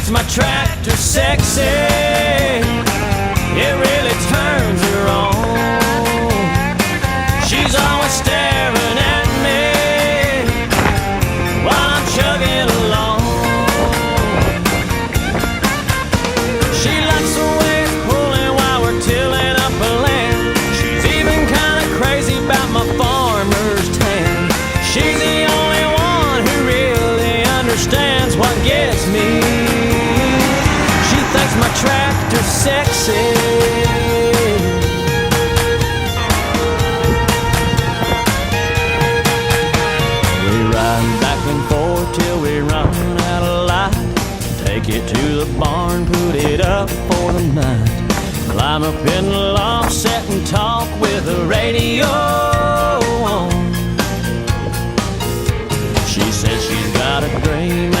thinks my tractor's sexy. It really turns her on. She's always staring at me while I'm chugging along. She likes the way it's pulling while we're tilling up a land. She's even kinda crazy about my farmer's tan. She's the only one who really understands what gets me. She thinks my tractor's sexy. We ride back and forth till we run out of light. Take it to the barn, put it up for the night. Climb up in the loft, sit and talk with the radio on. She says she's got a dream